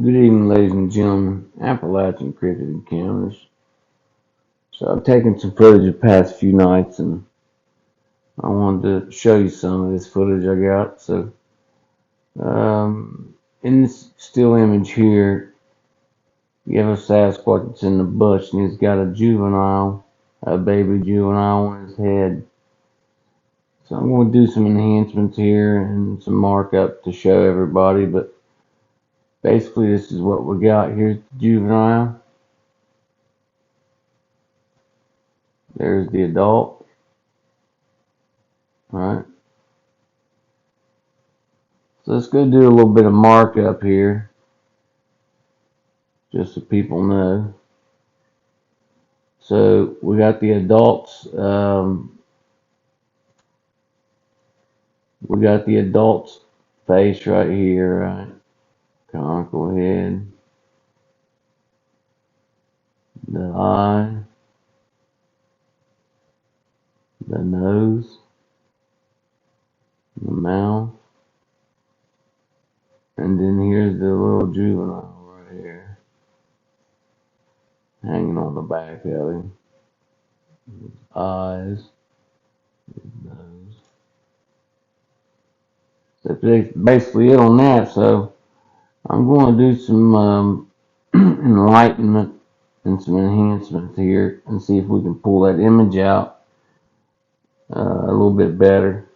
Good evening, ladies and gentlemen. Appalachian Cryptid Encounters. So I've taken some footage the past few nights, and I wanted to show you some of this footage I got. So, in this still image here, you have a Sasquatch that's in the bush, and he's got a baby juvenile on his head. So I'm going to do some enhancements here and some markup to show everybody, but basically this is what we got. Here's the juvenile. There's the adult. Alright. So let's go do a little bit of markup here, just so people know. So we got the adults. We got the adult's face right here, right? Conical head, the eye, the nose, the mouth, and then here's the little juvenile right here, hanging on the back of him. His eyes, his nose. So that's basically it on that. So I'm going to do some enlightenment and some enhancements here and see if we can pull that image out a little bit better.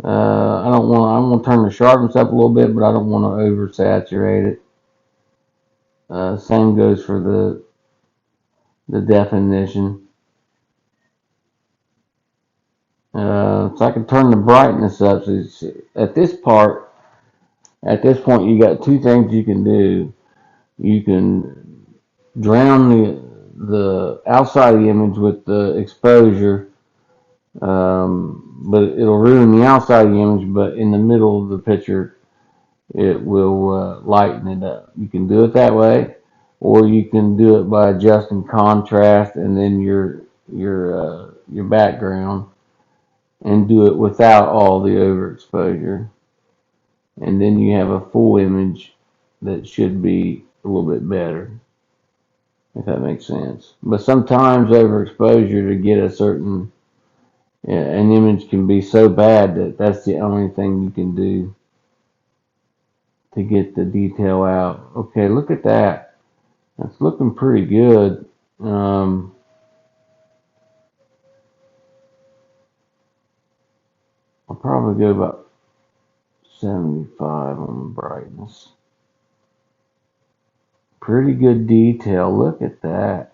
I'm going to turn the sharpness up a little bit, but I don't want to oversaturate it. Same goes for the definition. So I can turn the brightness up. So at this point, you got two things you can do. You can drown the outside of the image with the exposure, but it'll ruin the outside of the image. But in the middle of the picture, it will lighten it up. You can do it that way, or you can do it by adjusting contrast and then your background, and do it without all the overexposure, and then you have a full image that should be a little bit better, if that makes sense. But sometimes overexposure to get an image can be so bad that that's the only thing you can do to get the detail out. Okay, look at that. That's looking pretty good. I'll probably go about 75 on the brightness. Pretty good detail. Look at that.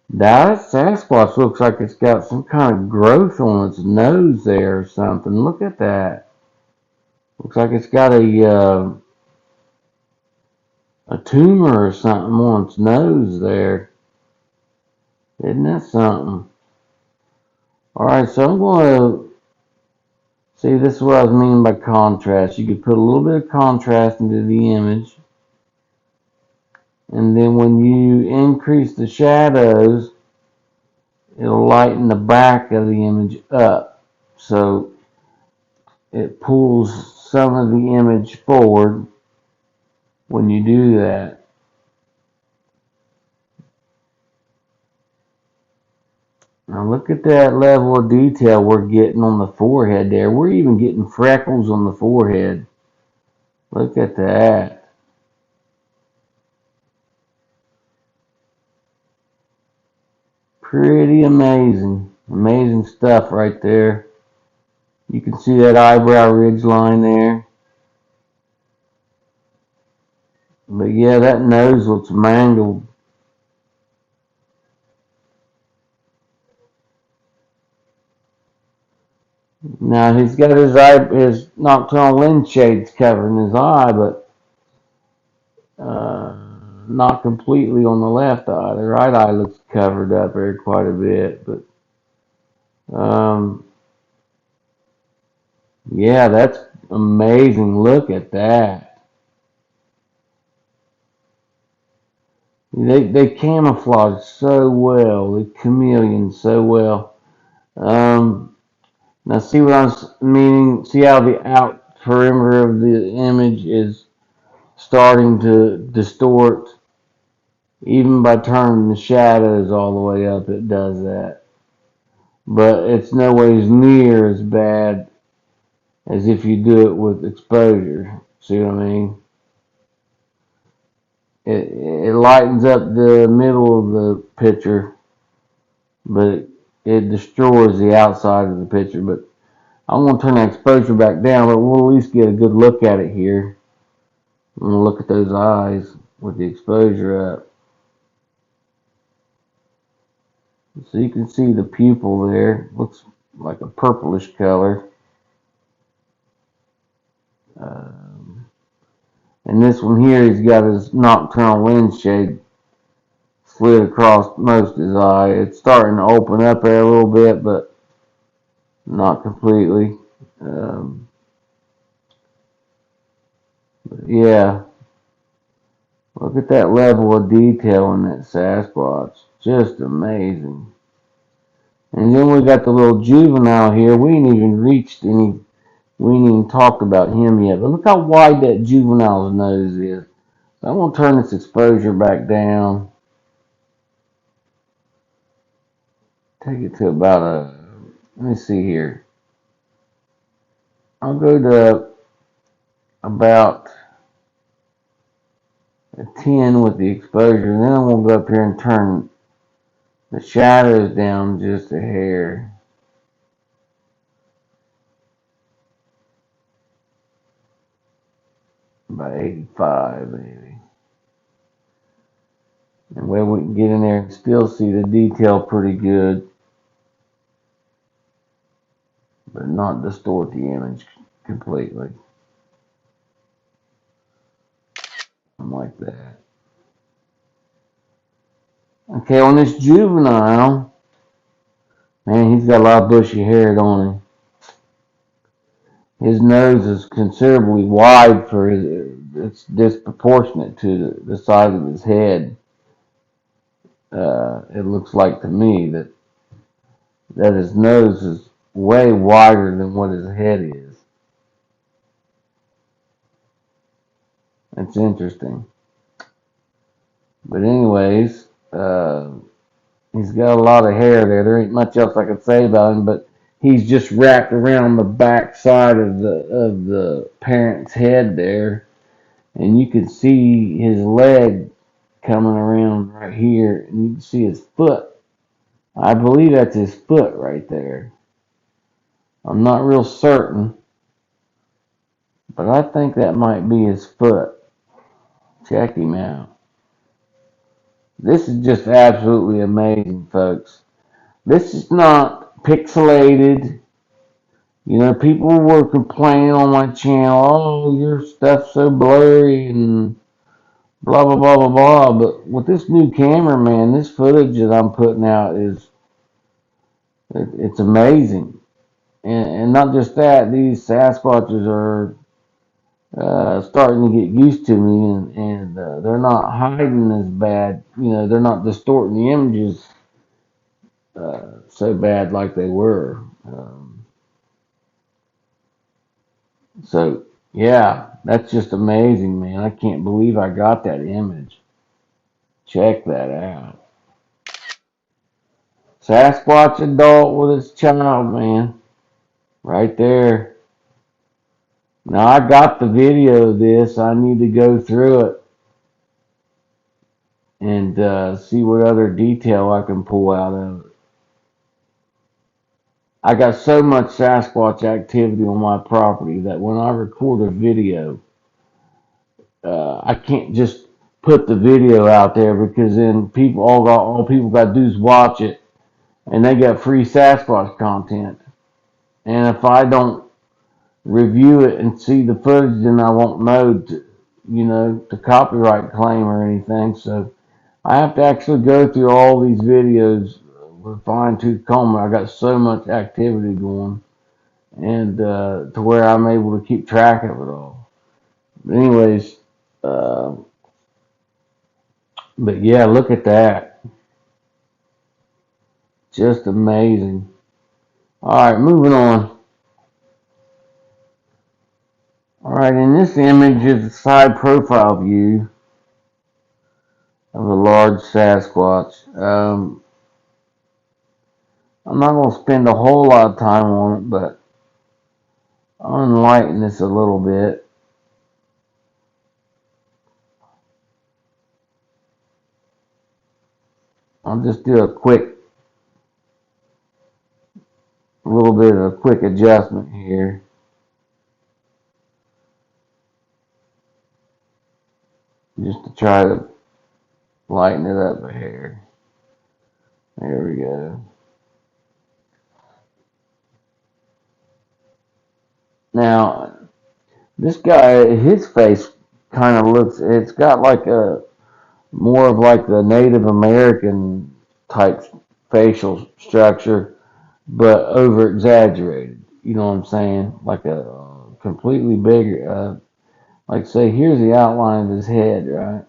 That Sasquatch looks like it's got some kind of growth on its nose there or something. Look at that. Looks like it's got a tumor or something on its nose there. Isn't that something? Alright, so I'm going to see, this is what I was meaning by contrast. You could put a little bit of contrast into the image, and then when you increase the shadows, it'll lighten the back of the image up, so it pulls some of the image forward when you do that. Now look at that level of detail we're getting on the forehead there. We're even getting freckles on the forehead. Look at that. Pretty amazing. Amazing stuff right there. You can see that eyebrow ridge line there. But yeah, that nose looks mangled. Now he's got his nocturnal lens shades covering his eye, but not completely on the left eye. The right eye looks covered up there quite a bit, but yeah, that's amazing. Look at that. They camouflage so well. They chameleon so well. Now see what I'm meaning? See how the perimeter of the image is starting to distort. Even by turning the shadows all the way up, it does that. But it's no ways near as bad as if you do it with exposure. See what I mean? It lightens up the middle of the picture, but it destroys the outside of the picture. But I'm going to turn the exposure back down, but we'll at least get a good look at it here. I'm going to look at those eyes with the exposure up. So you can see the pupil there. Looks like a purplish color. And this one here, he's got his nocturnal lens shade slid across most of his eye. It's starting to open up there a little bit, but not completely. But yeah, look at that level of detail in that Sasquatch. Just amazing. And then we got the little juvenile here. We ain't even talked about him yet. But look how wide that juvenile's nose is. So I'm going to turn this exposure back down. Take it to about let me see here. I'll go to about a 10 with the exposure. And then I'm going to go up here and turn the shadows down just a hair. About 85 maybe. And where we can get in there and still see the detail pretty good, but not distort the image completely. Something like that. Okay, on this juvenile, man, he's got a lot of bushy hair, don't he? His nose is considerably wide for his, it's disproportionate to the size of his head. It looks like to me that his nose is way wider than what his head is. It's interesting. But anyways, he's got a lot of hair there. There ain't much else I could say about him, but he's just wrapped around the back side of the parent's head there, and you can see his leg coming around right here, and you can see his foot. I believe that's his foot right there. I'm not real certain, but I think that might be his foot. Check him out. This is just absolutely amazing, folks. This is not pixelated. You know, people were complaining on my channel, oh, your stuff's so blurry and blah, blah, blah, blah, blah. But with this new camera, man, this footage that I'm putting out it's amazing. And not just that, these Sasquatches are starting to get used to me, and they're not hiding as bad. You know, they're not distorting the images so bad like they were. So, yeah, that's just amazing, man. I can't believe I got that image. Check that out. Sasquatch adult with his child, man. Right there. Now, I got the video of this. I need to go through it and see what other detail I can pull out of it. I got so much Sasquatch activity on my property that when I record a video, I can't just put the video out there because then all people got to do is watch it, and they got free Sasquatch content. And if I don't review it and see the footage, then I won't know to copyright claim or anything. So I have to actually go through all these videos with fine tooth comb. I got so much activity going, and to where I'm able to keep track of it all. But anyways, but yeah, look at that. Just amazing. All right, moving on. Alright, in this image is a side profile view of a large Sasquatch. I'm not going to spend a whole lot of time on it, but I'll enlighten this a little bit. I'll just do a little bit of a quick adjustment here. Just to try to lighten it up a hair. There we go. Now, this guy, his face kind of looks, it's got like a, more of like the Native American type facial structure, but over exaggerated. You know what I'm saying? Like a completely bigger, like say, here's the outline of his head, right?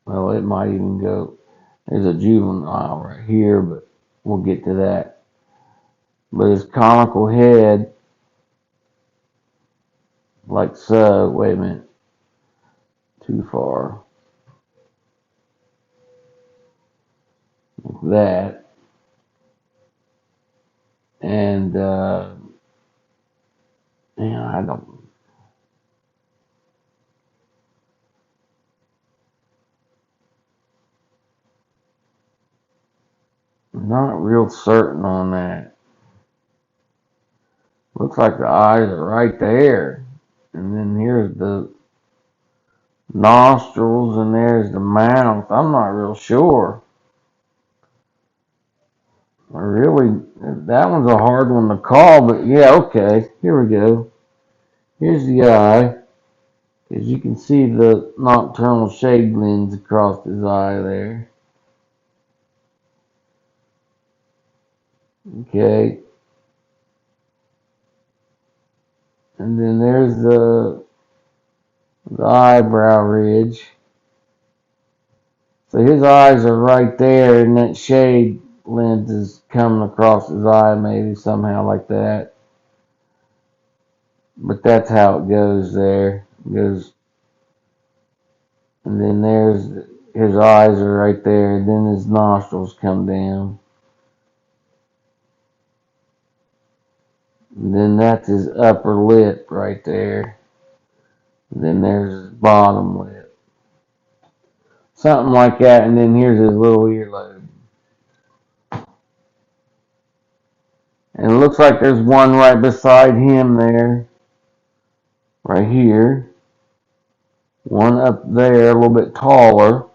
Well, it might even go, there's a juvenile right here, but we'll get to that. But his conical head, like so, wait a minute, too far. Like that. And, I don't, I'm not real certain on that. Looks like the eyes are right there. And then here's the nostrils and there's the mouth. I'm not real sure. Really, that one's a hard one to call, but yeah, okay. Here we go. Here's the eye. As you can see the nocturnal shade blends across his eye there. Okay. And then there's the eyebrow ridge. So his eyes are right there, and that shade lens is coming across his eye, maybe somehow like that. But that's how it goes there. It goes, and then there's his eyes are right there, and then his nostrils come down. And then that's his upper lip right there. And then there's his bottom lip. Something like that, and then here's his little earlobe. And it looks like there's one right beside him there. Right here. One up there, a little bit taller.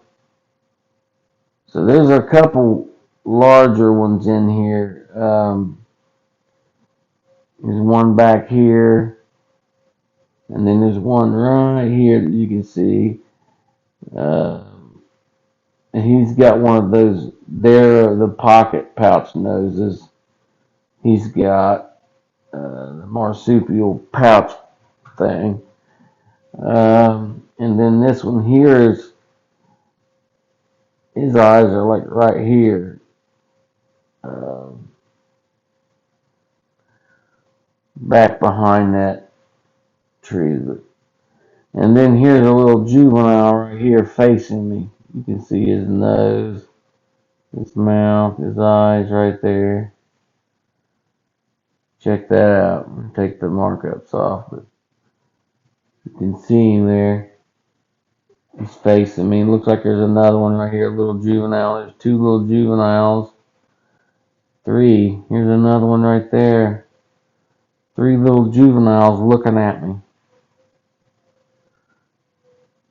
So there's a couple larger ones in here. There's one back here. And then there's one right here that you can see. And he's got one of those, there, the pocket pouch noses. He's got the marsupial pouch thing. And then this one here is, his eyes are like right here. Back behind that tree. And then here's a little juvenile right here facing me. You can see his nose, his mouth, his eyes right there. Check that out. Take the markups off, but you can see him there. He's facing me. Looks like there's another one right here, a little juvenile. There's two little juveniles. Three. Here's another one right there. Three little juveniles looking at me.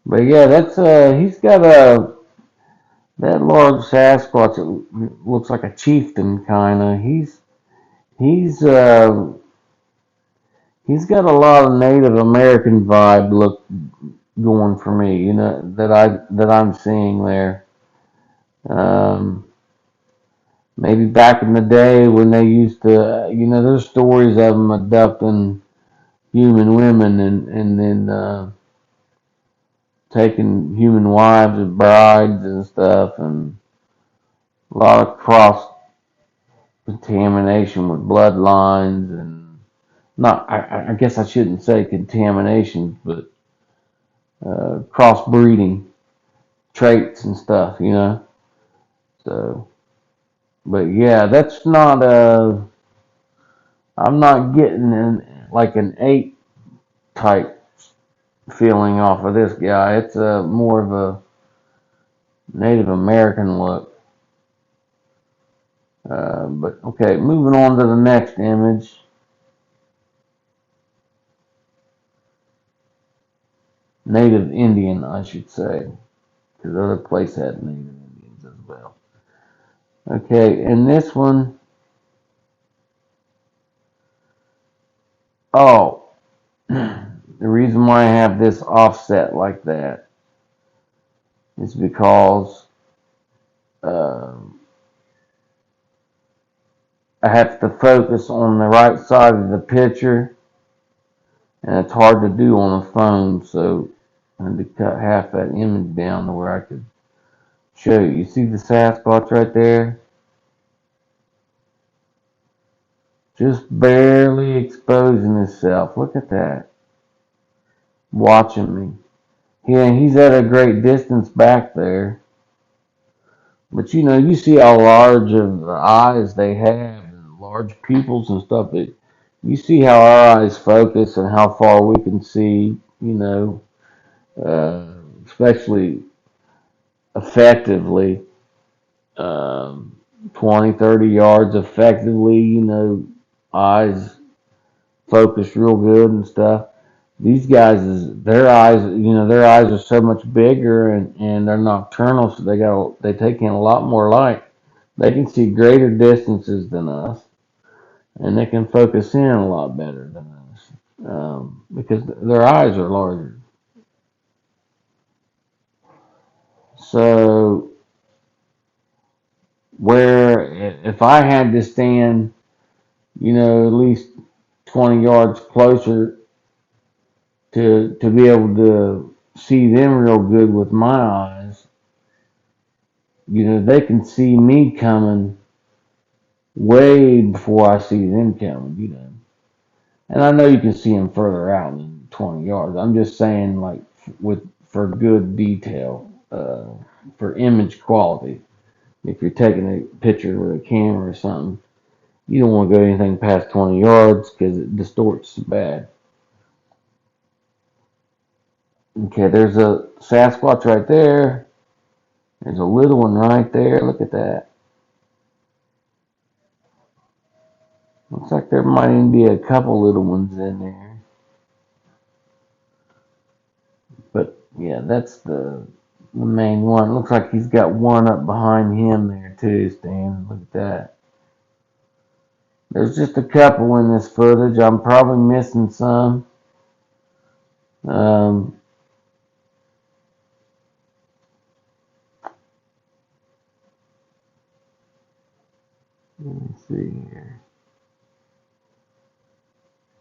But yeah, that's he's got that large Sasquatch. It looks like a chieftain kind of. He's he's got a lot of Native American vibe look going for me. You know that I'm seeing there. Maybe back in the day when they used to, there's stories of them abducting human women and then taking human wives as brides and stuff, and a lot of cross contamination with bloodlines and not, I guess I shouldn't say contamination, but crossbreeding traits and stuff, you know. So, but yeah, that's not I'm not getting like an 8 type feeling off of this guy. It's more of a Native American look. But okay, moving on to the next image. Native Indian, I should say, because other place had Native Indians as well. Okay, and this one, oh, the reason why I have this offset like that is because uh, I have to focus on the right side of the picture, and it's hard to do on a phone, so I had to cut half that image down to where I could show you. You see the Sasquatch right there? Just barely exposing himself. Look at that. Watching me. Yeah, he's at a great distance back there. But you know, you see how large of the eyes they have, and large pupils and stuff. But you see how our eyes focus and how far we can see, you know, especially effectively, um, 20, 30 yards effectively, you know, eyes focus real good and stuff. These guys, their eyes, you know, their eyes are so much bigger and they're nocturnal, so they take in a lot more light. They can see greater distances than us, and they can focus in a lot better than us because their eyes are larger. So, where if I had to stand, you know, at least 20 yards closer to be able to see them real good with my eyes, you know, they can see me coming way before I see them coming, you know. And I know you can see them further out than 20 yards. I'm just saying, like, for good detail, for image quality. If you're taking a picture with a camera or something, you don't want to go anything past 20 yards because it distorts bad. Okay, there's a Sasquatch right there. There's a little one right there. Look at that. Looks like there might even be a couple little ones in there. But yeah, that's the main one. Looks like he's got one up behind him there too, Stan. Look at that. There's just a couple in this footage. I'm probably missing some. Um, let me see here.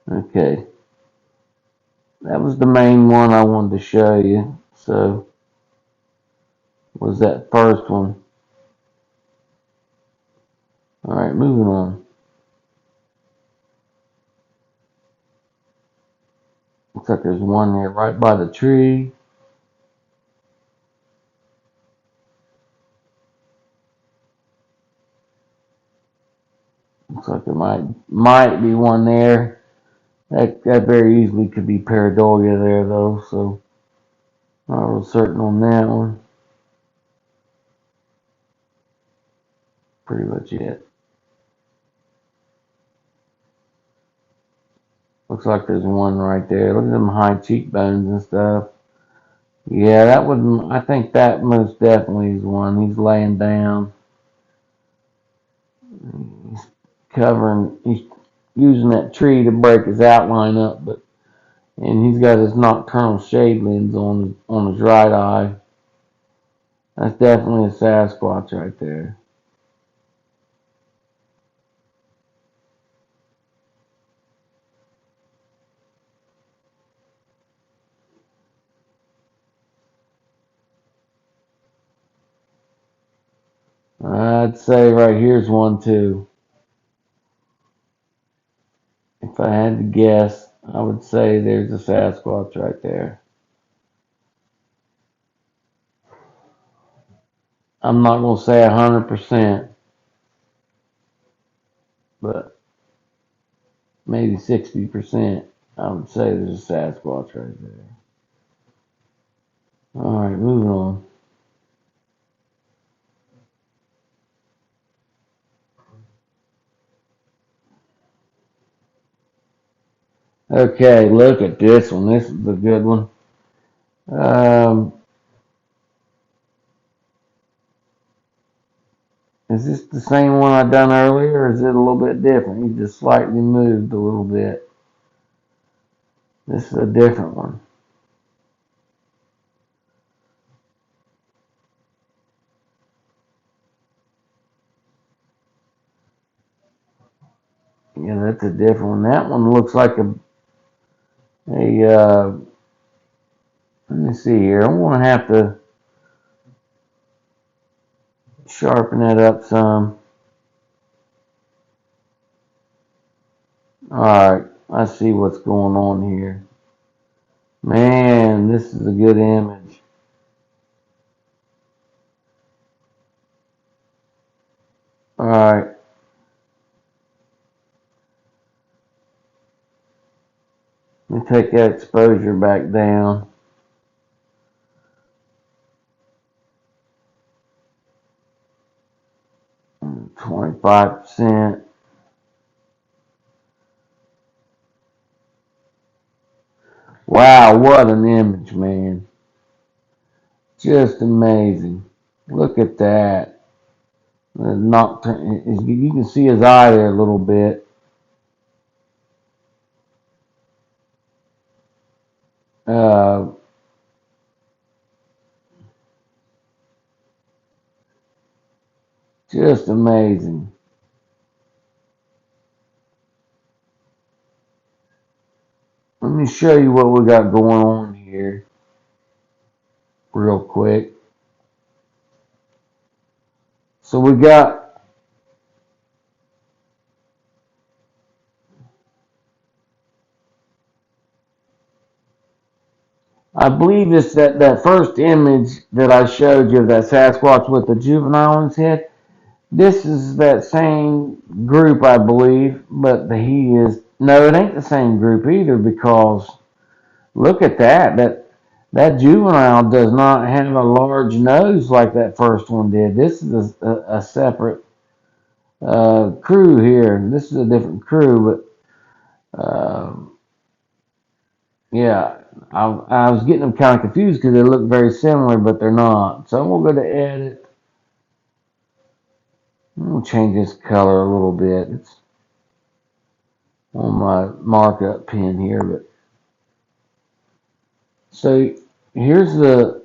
Okay, that was the main one I wanted to show you. So, was that first one? All right, moving on. Looks like there's one there right by the tree. Looks like there might be one there. That very easily could be pareidolia there though, so not real certain on that one. Pretty much it. Looks like there's one right there. Look at them high cheekbones and stuff. Yeah, that would. I think that most definitely is one. He's laying down. He's covering. He's using that tree to break his outline up, and he's got his nocturnal shade lens on his right eye. That's definitely a Sasquatch right there. I'd say right here's one too. If I had to guess, I would say there's a Sasquatch right there. I'm not going to say 100%, but maybe 60%. I would say there's a Sasquatch right there. All right, moving on. Okay, look at this one. This is a good one. Um, is this the same one I done earlier, or is it a little bit different? You just slightly moved a little bit. This is a different one. Yeah, that's a different one. That one looks like a let me see here. I'm going to have to sharpen that up some. Alright, I see what's going on here. Man, this is a good image. Alright, let me take that exposure back down. Mm, 25%. Wow, what an image, man. Just amazing. Look at that. The nocturne, you can see his eye there a little bit. Uh, just amazing. Let me show you what we got going on here real quick. So we got, I believe it's that first image that I showed you of that Sasquatch with the juvenile on his head. This is that same group, I believe, but he is, no, it ain't the same group either, because look at that. That juvenile does not have a large nose like that first one did. This is a separate crew here. This is a different crew, but yeah, I was getting them kind of confused because they look very similar, but they're not. So we'll go to edit. We'll change this color a little bit. It's on my markup pen here, but so here's the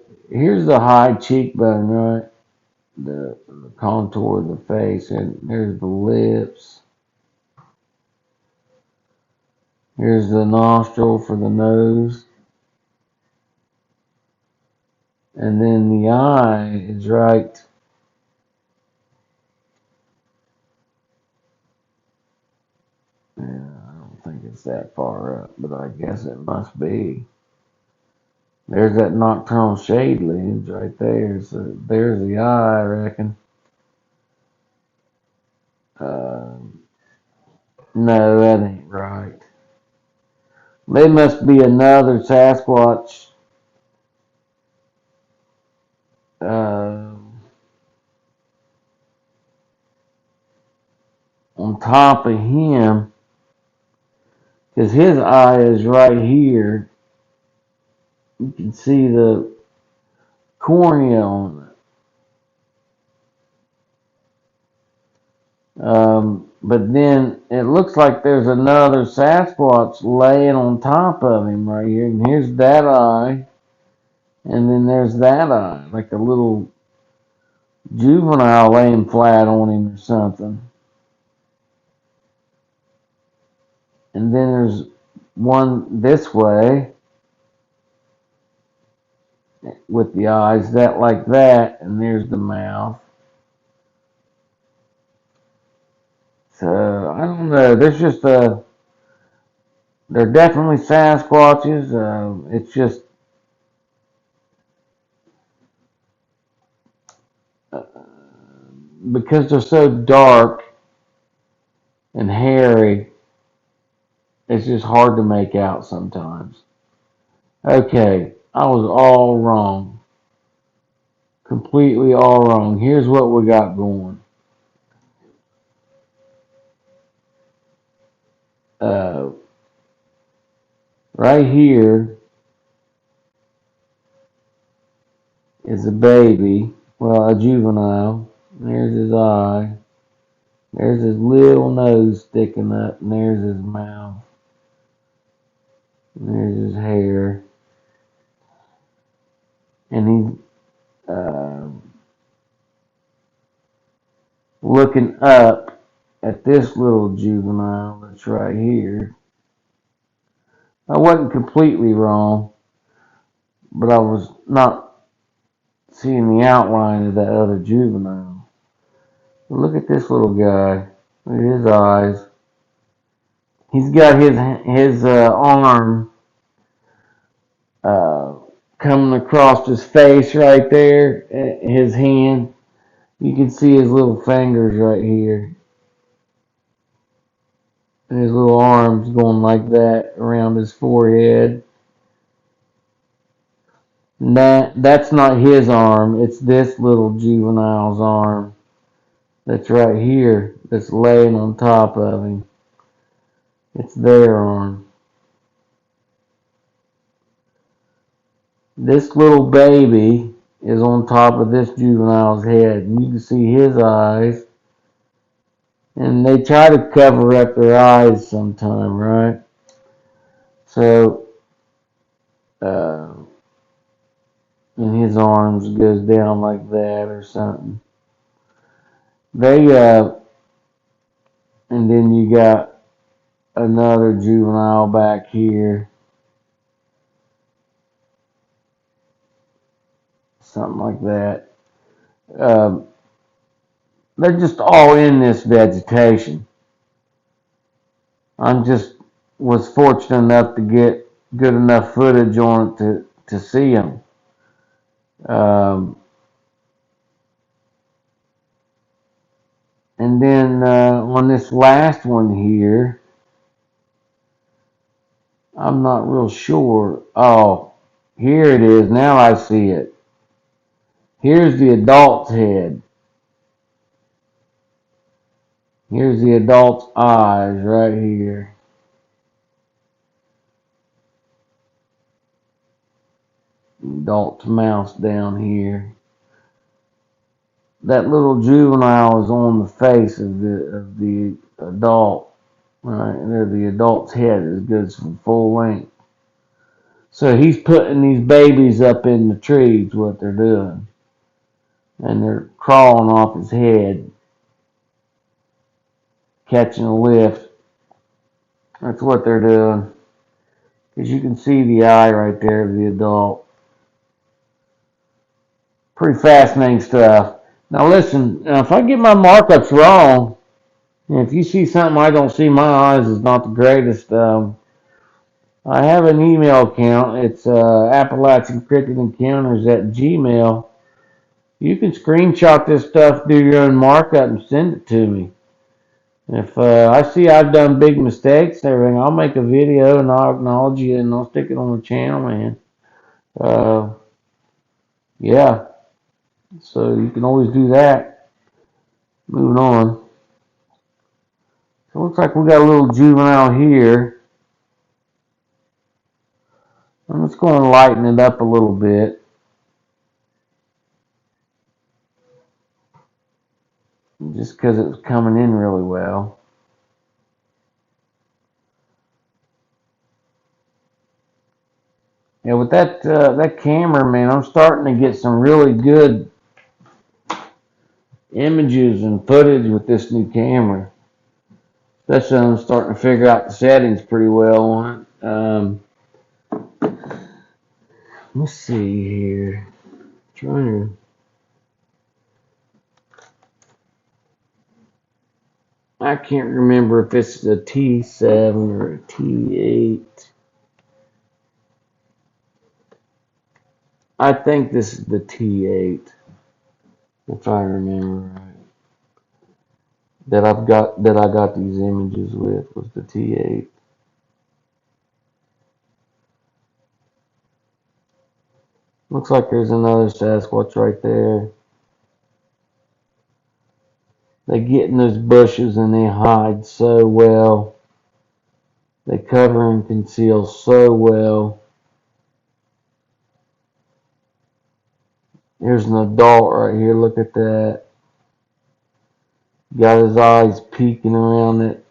high cheekbone, right? The contour of the face, and there's the lips. Here's the nostril for the nose, and then the eye is right. Yeah, I don't think it's that far up, but I guess it must be. There's that nocturnal shade lens right there. So there's the eye, I reckon. Uh, no, that ain't right. There must be another Sasquatch uh, on top of him, because his eye is right here. You can see the cornea on it. But then it looks like there's another Sasquatch laying on top of him right here. And here's that eye. And then there's that eye, like a little juvenile laying flat on him or something. And then there's one this way with the eyes that like that, and there's the mouth. So I don't know. There's just they're definitely Sasquatches. It's just because they're so dark and hairy, it's just hard to make out sometimes. Okay, I was all wrong. Completely all wrong. Here's what we got going. Uh, right here is a baby. Well, a juvenile. There's his eye. There's his little nose sticking up, and there's his mouth. And there's his hair. And he's looking up at this little juvenile that's right here. I wasn't completely wrong, but I was not seeing the outline of that other juvenile. But look at this little guy. Look at his eyes. He's got his arm uh, coming across his face right there. His hand. You can see his little fingers right here. And his little arms going like that around his forehead. And that's not his arm. It's this little juvenile's arm that's right here that's laying on top of him. It's their arm. This little baby is on top of this juvenile's head. And you can see his eyes. And they try to cover up their eyes sometime, right? So, uh, and his arms goes down like that or something. They, and then you got another juvenile back here. Something like that. Um, they're just all in this vegetation. I'm just was fortunate enough to get good enough footage on it to see them. Um, and then on this last one here, I'm not real sure. Oh, here it is. Now I see it. Here's the adult's head. Here's the adult's eyes right here. The adult's mouth down here. That little juvenile is on the face of the adult. Right there, the adult's head is good for full length. So he's putting these babies up in the trees, what they're doing. And they're crawling off his head, catching a lift. That's what they're doing. Because you can see the eye right there of the adult. Pretty fascinating stuff. Now listen, if I get my markups wrong, if you see something I don't see, my eyes is not the greatest. I have an email account. It's Appalachian Cryptid Encounters at Gmail. You can screenshot this stuff, do your own markup, and send it to me. If I see I've done big mistakes and everything, I'll make a video and I'll acknowledge you and I'll stick it on the channel, man. Uh, yeah, so you can always do that. Moving on. So it looks like we got a little juvenile here. I'm just going to lighten it up a little bit. Just because it was coming in really well. Yeah, with that camera, man, I'm starting to get some really good images and footage with this new camera. Especially I'm starting to figure out the settings pretty well on it. Let's see here. Trying to I can't remember if it's a T7 or a T8. I think this is the T8, if I remember right. That I got these images with was the T8. Looks like there's another Sasquatch right there. They get in those bushes and they hide so well. They cover and conceal so well. Here's an adult right here. Look at that. Got his eyes peeking around that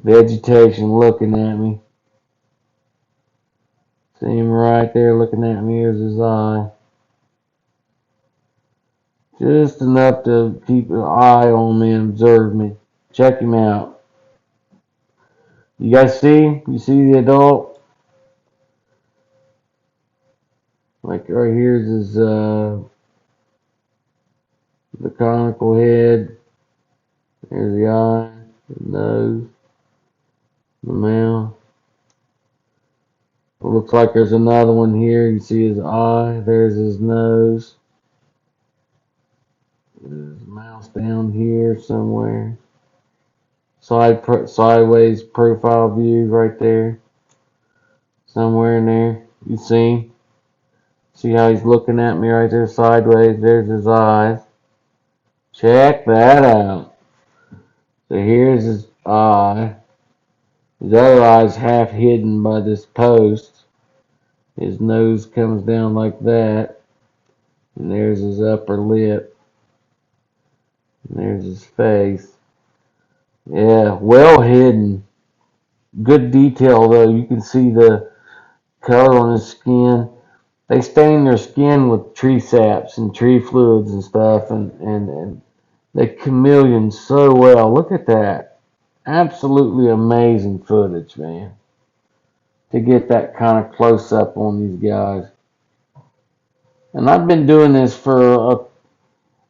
vegetation looking at me. See him right there looking at me. Here's his eye. Just enough to keep an eye on me and observe me. Check him out. You guys see? You see the adult? Like right here's his the conical head. There's the eye, the nose, the mouth. It looks like there's another one here. You see his eye. There's his nose. His mouth down here somewhere. Sideways profile view right there. Somewhere in there. You see? See how he's looking at me right there sideways? There's his eyes. Check that out. So here's his eye. His other eye's half hidden by this post. His nose comes down like that. And there's his upper lip. And there's his face. Yeah, well hidden. Good detail though. You can see the color on his skin. They stain their skin with tree saps and tree fluids and stuff, and they chameleon so well. Look at that. Absolutely amazing footage, man. To get that kind of close up on these guys. And I've been doing this for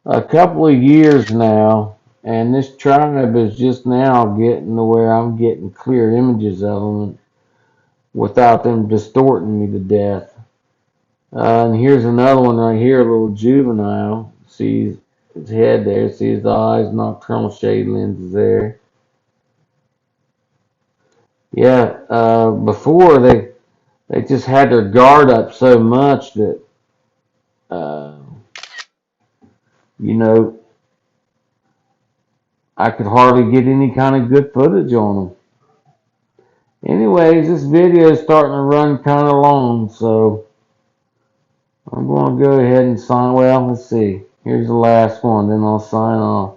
a couple of years now, and this tribe is just now getting to where I'm getting clear images of them without them distorting me to death. And here's another one right here, a little juvenile. See his head there, see his eyes, nocturnal shade lenses there. Yeah, before they just had their guard up so much that uh, you know, I could hardly get any kind of good footage on them. Anyways, this video is starting to run kind of long, so I'm going to go ahead and sign. Well, let's see. Here's the last one, then I'll sign off.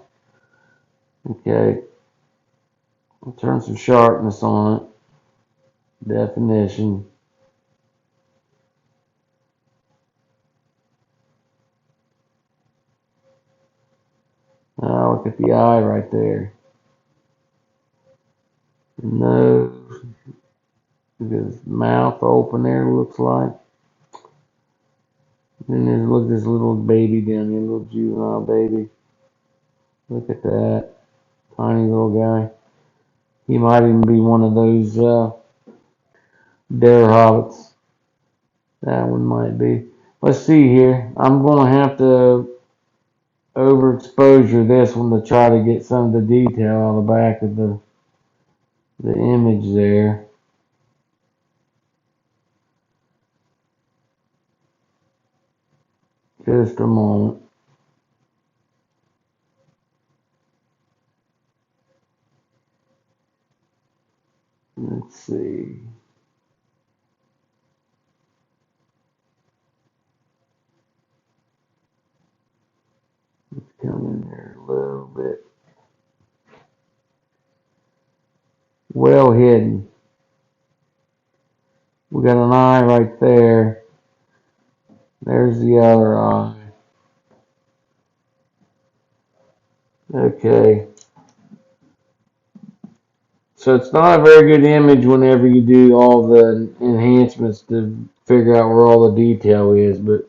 Okay. I'll turn some sharpness on it. Definition. Look at the eye right there. The nose. Look at his mouth open there, looks like. Then there's, look at this little baby down here, little juvenile baby. Look at that. Tiny little guy. He might even be one of those dare hobbits. That one might be. Let's see here. I'm going to have to overexposure this one to try to get some of the detail on the back of the image there. Just a moment. Let's see. Let's come in there a little bit. Well hidden. We got an eye right there. There's the other eye. Okay. So it's not a very good image whenever you do all the enhancements to figure out where all the detail is, but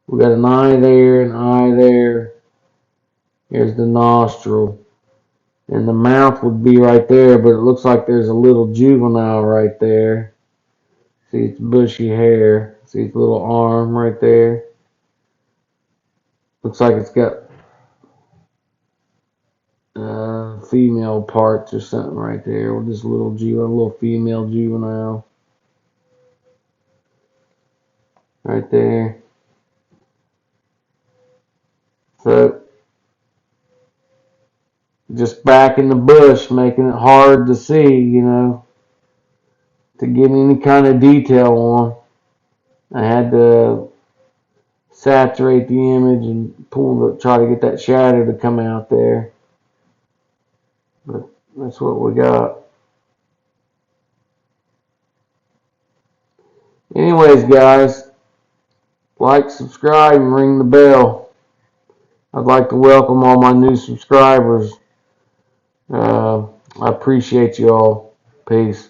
we got an eye there, an eye there. Here's the nostril. And the mouth would be right there, but it looks like there's a little juvenile right there. See its bushy hair. See its little arm right there. Looks like it's got female parts or something right there with this little little female juvenile right there. So just back in the bush, making it hard to see, to get any kind of detail on. I had to saturate the image and try to get that shadow to come out there. But that's what we got. Anyways, guys, like, subscribe, and ring the bell. I'd like to welcome all my new subscribers. I appreciate you all. Peace.